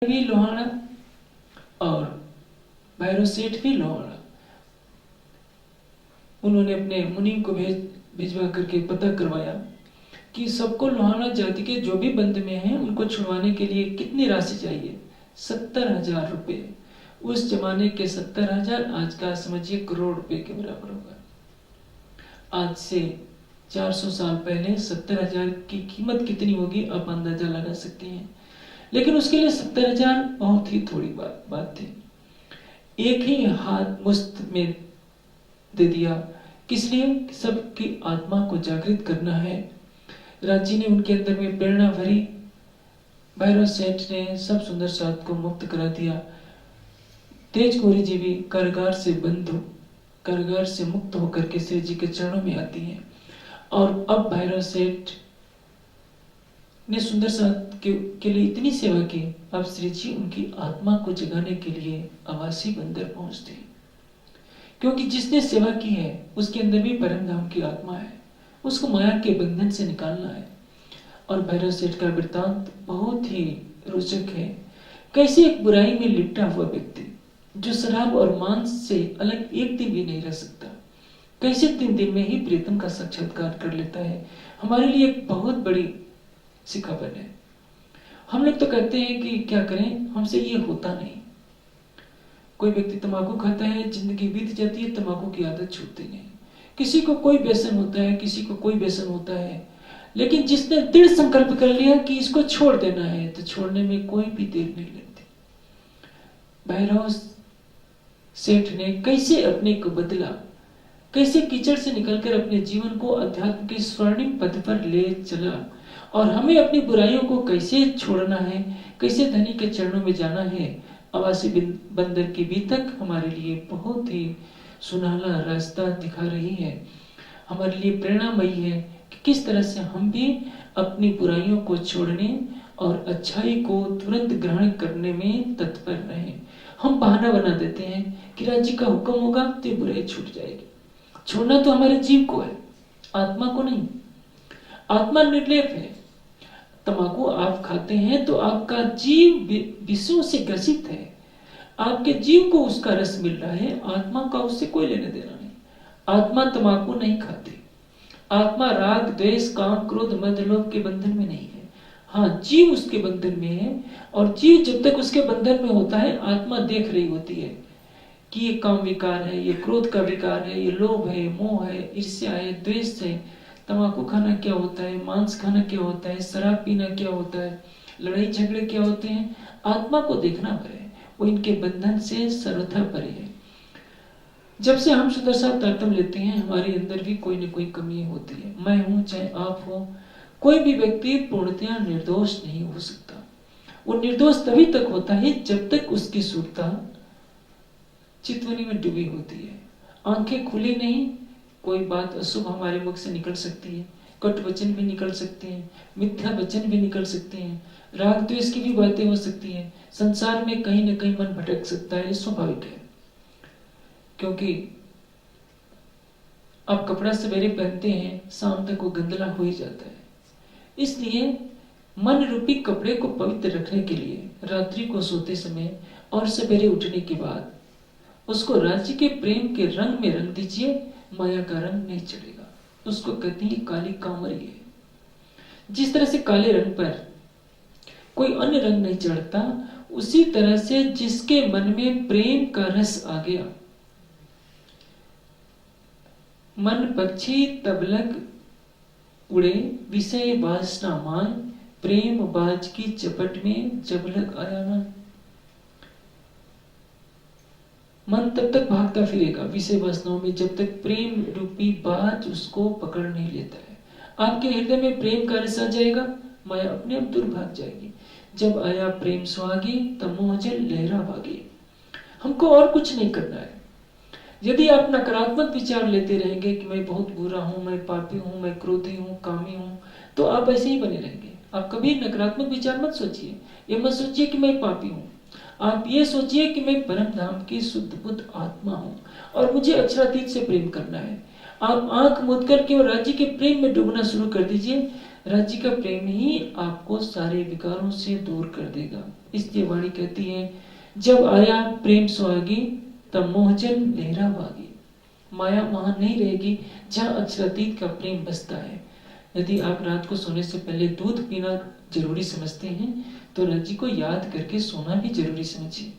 भी लोहाड़ा और भैरव सेठ भी लोहाड़ा। उन्होंने अपने मुनीम को भिजवा करके पता करवाया कि सबको लोहाड़ा जाति के जो भी बंद में हैं उनको छुड़वाने के लिए कितनी राशि चाहिए। 70,000 रुपये। उस जमाने के 70,000 आज का समझिए करोड़ रुपए के बराबर होगा। आज से 400 साल पहले 70,000 की कीमत कितनी होगी आप अंदाजा लगा सकते हैं। लेकिन उसके लिए 70,000 बहुत ही थोड़ी बात थी। एक ही हाथ मुश्त में दे दिया। किस लिए? सबकी आत्मा को जागृत करना है। राजी ने उनके अंदर में प्रेरणा भरी। भैरव सेठ ने सब सुंदर साथ को मुक्त करा दिया। तेज कोरी जी भी कारागार से मुक्त होकर के श्री जी के चरणों में आती हैं। और अब भैरव सेठ ने सुंदर साथ के लिए इतनी सेवा की। अब श्री जी उनकी आत्मा को जगाने के लिए आवासी बंदर पहुंचते हैं, क्योंकि जिसने सेवा की है उसके अंदर भी परम धाम की आत्मा है, उसको माया के बंधन से निकालना है। और भैरव सेठ का वृत्तांत बहुत ही रोचक है। कैसे एक बुराई में लिपटा हुआ व्यक्ति जो शराब और मांस से अलग एक दिन भी नहीं रह सकता, कैसे 3 दिन में ही प्रीतम का साक्षात्कार कर लेता है। हमारे लिए एक बहुत बड़ी सिखावन है। हम लोग तो कहते हैं कि क्या करें, हमसे ये होता नहीं। कोई व्यक्ति तंबाकू खाता है, जिंदगी बीत जाती है, तंबाकू की आदत छूटती नहीं। किसी को कोई व्यसन होता है, किसी को कोई व्यसन होता है, लेकिन जिसने दृढ़ संकल्प कर लिया कि इसको छोड़ देना है तो छोड़ने में कोई भी देर नहीं लगती। भैरव सेठ ने कैसे अपने को बदला, कैसे कीचड़ से निकलकर अपने जीवन को अध्यात्म के स्वर्णिम पथ पर ले चला। और हमें अपनी बुराइयों को कैसे छोड़ना है, कैसे धनी के चरणों में जाना है। आवासी बंदर की बीतक हमारे लिए बहुत ही सुनहला रास्ता दिखा रही है, हमारे लिए प्रेरणामयी है कि किस तरह से हम भी अपनी बुराइयों को छोड़ने और अच्छाई को तुरंत ग्रहण करने में तत्पर रहें। हम बहाना बना देते हैं कि राज्य का हुक्म होगा तो बुराई छूट जाएगी। छोड़ना तो हमारे जीव को है, आत्मा को नहीं। आत्मा निर्लेप है। तंबाकू आप खाते हैं तो आपका जीव विषयों से ग्रसित है, आपके जीव को उसका रस मिल रहा है, आत्मा का उससे कोई लेने देना नहीं। आत्मा तंबाकू नहीं खाती। आत्मा राग द्वेष काम क्रोध मद लोभ के बंधन में नहीं है। हाँ, जीव उसके बंधन में है। और जीव जब तक उसके बंधन में होता है, आत्मा देख रही होती है कि ये काम विकार है, ये क्रोध का विकार है, ये लोभ है, मोह है, ईर्ष्या है, द्वेष है। तंबाकू खाना क्या होता है, मांस खाना क्या होता है, शराब पीना क्या होता है, लड़ाई झगड़े क्या होते हैं। आत्मा को देखना पड़े, वो इनके बंधन से सर्वथा परे है। जब से हम सुंदर साथ तारतम्य लेते हैं, हमारे अंदर भी कोई न कोई कमी होती है। मैं हूं चाहे आप हो, कोई भी व्यक्ति पूर्णतया निर्दोष नहीं हो सकता। वो निर्दोष तभी तक होता है जब तक उसकी सुरता चितवनी में डूबी होती है। आंखें खुली नहीं, कोई बात अशुभ हमारे मुख से निकल सकती है, कट वचन भी निकल सकते हैं, मिथ्या वचन भी निकल सकते हैं, राग द्वेष की भी बातें हो सकती हैं। संसार में कहीं न कहीं मन भटक सकता है, स्वाभाविक है। क्योंकि आप कपड़ा सवेरे पहनते हैं, शाम तक वो गंदला हो ही जाता है। इसलिए मन रूपी कपड़े को पवित्र रखने के लिए रात्रि को सोते समय और सवेरे उठने के बाद उसको राज्य के प्रेम के रंग में रंग दीजिए। माया का रंग नहीं चढ़ेगा। उसको कहती है काली कामरी है। जिस तरह से काले रंग पर कोई अन्य रंग नहीं चढ़ता, उसी तरह से जिसके मन में प्रेम का रस आ गया, मन पक्षी तबलक उड़े विषय वासना मान, प्रेम बाज की चपट में जबलक आया ना। मन तब तक भागता फिरेगा विषय वासनाओं में जब तक प्रेम रूपी बाज उसको पकड़ नहीं लेता है। आपके हृदय में प्रेम का रस आ जाएगा, माया अपने आप दूर भाग जाएगी। जब आया प्रेम सुहागी तब मोहजल लहरा भागी। हमको और कुछ नहीं करना है। यदि आप नकारात्मक विचार लेते रहेंगे कि मैं बहुत बुरा हूं, मैं पापी हूं, मैं क्रोधी हूं, कामी हूं, तो आप ऐसे ही बने रहेंगे। आप कभी नकारात्मक विचार मत सोचिए। ये मत सोचिए कि मैं पापी हूं। आप ये सोचिए कि मैं परम धाम की शुद्ध बुद्ध आत्मा हूं और मुझे अक्षरातीत से प्रेम करना है। आप आंख मूंद करके और राज्य के प्रेम में डूबना शुरू कर दीजिए। राज्य का प्रेम ही आपको सारे विकारों से दूर कर देगा। इसलिए वाणी कहती है, जब आया प्रेम सुहागी तब मोहजन लहरा वागी। माया वहां नहीं रहेगी जहां अक्षरातीत का प्रेम बसता है। यदि आप रात को सोने से पहले दूध पीना जरूरी समझते हैं तो रज्जी को याद करके सोना भी जरूरी समझिए।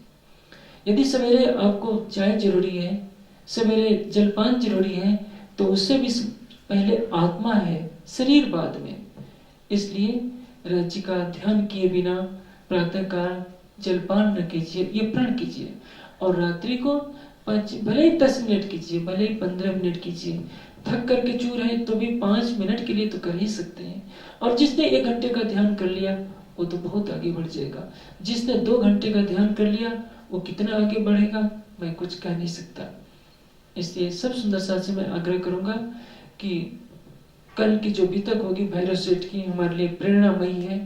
यदि सवेरे आपको चाय जरूरी है, सवेरे जलपान जरूरी है, तो उससे भी पहले आत्मा है, शरीर बाद में। इसलिए रज्जी का ध्यान किए बिना प्रातःकाल जलपान न कीजिए, ये प्रण कीजिए। और रात्रि को भले ही 10 मिनट कीजिए, भले ही 15 मिनट कीजिए। थक करके चूर है तो भी 5 मिनट के लिए तो कर ही सकते हैं। और जिसने 1 घंटे का ध्यान कर लिया वो तो बहुत आगे बढ़ जाएगा। जिसने 2 घंटे का ध्यान कर लिया वो कितना आगे बढ़ेगा मैं कुछ कह नहीं सकता। इसलिए सब सुंदर साथ से मैं आग्रह करूंगा कि कल की जो बीतक होगी भैरव सेठ की हमारे लिए प्रेरणामयी है।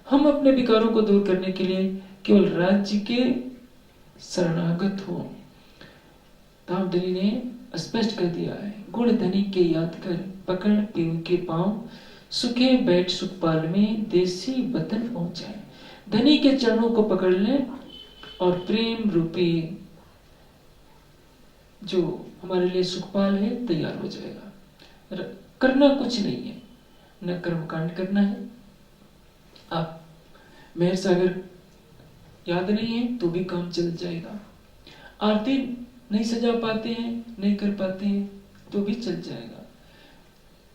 हम अपने विकारों को दूर करने के लिए केवल राज्य के शरणागत हो। धामधनी ने स्पष्ट कर दिया है, गुण धनी के याद कर पकड़ पीऊ के पांव, सुखे बैठ सुखपाल में देसी वतन पहुंचाए। धनी के चरणों को पकड़ लें और प्रेम रूपी जो हमारे लिए सुखपाल है तैयार हो जाएगा। करना कुछ नहीं है, न कर्मकांड करना है। आप मेहर सागर याद नहीं है तो भी काम चल जाएगा। आरती नहीं सजा पाते हैं, नहीं कर पाते हैं तो भी चल जाएगा।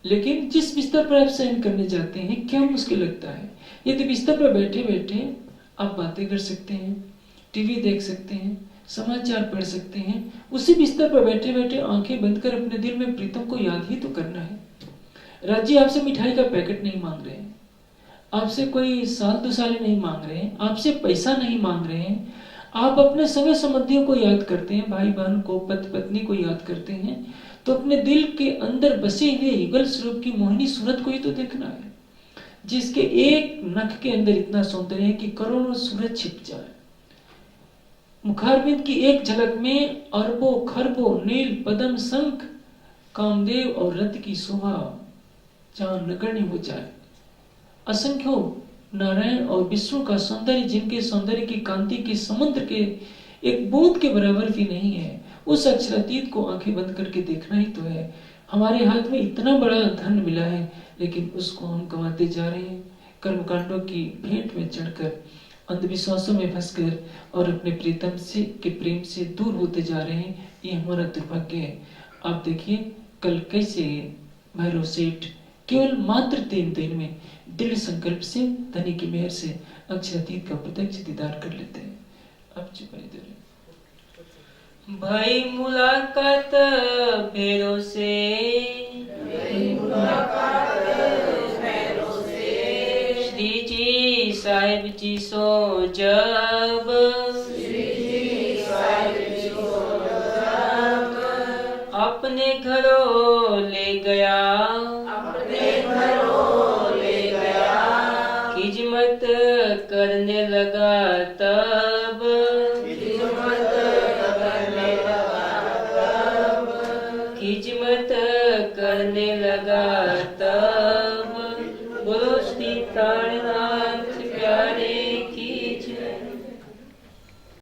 लेकिन जिस बिस्तर पर आप शयन करने जाते हैं क्या मुश्किल लगता है? यदि बिस्तर पर बैठे बैठे आप बातें कर सकते हैं, टीवी देख सकते हैं, समाचार पढ़ सकते हैं, उसी बिस्तर पर बैठे बैठे आंखें बंद कर अपने दिल में प्रीतम को याद ही तो करना है। राज्य आपसे मिठाई का पैकेट नहीं मांग रहे हैं, आपसे कोई साल दुसाले नहीं मांग रहे हैं, आपसे पैसा नहीं मांग रहे हैं। आप अपने सगे संबंधियों को याद करते हैं, भाई बहन को, पति पत्नी को याद करते हैं, तो अपने दिल के अंदर बसे हुए युगल स्वरूप की मोहिनी सूरत को ही तो देखना है, जिसके एक नख के अंदर इतना सौंदर्य है कि करोड़ों सूरज छिप जाए। मुखारबिंद की एक झलक में अरबों खरबों नील पदम शंख कामदेव और रथ की शोभा जहां नगण्य हो जाए। असंख्यों नारायण और विष्णु का सौंदर्य, जिनके सौंदर्य की कांति के समुद्र के एक बूंद के बराबर भी नहीं है, उस अक्षरातीत को आंखें बंद करके देखना ही तो है। हमारे हाथ में इतना बड़ा धन मिला है लेकिन उसको हम गंवाते जा रहे हैं, कर्मकांडों की भेंट में चढ़कर, अंधविश्वासों में फंसकर और अपने प्रीतम से के प्रेम से दूर होते जा रहे हैं। ये हमारा दुर्भाग्य है। आप देखिए कल कैसे भैरव सेठ केवल मात्र 3 दिन में दृढ़ संकल्प से धनी की मेहर से अक्षरातीत का प्रत्यक्ष दीदार कर लेते हैं। अब चुपाई दे रहे भाई मुलाकात भैरव से, श्री जी साहिब जी सो जब, अपने घरों ले गया, खिजमत करने लगा तब, खिजमत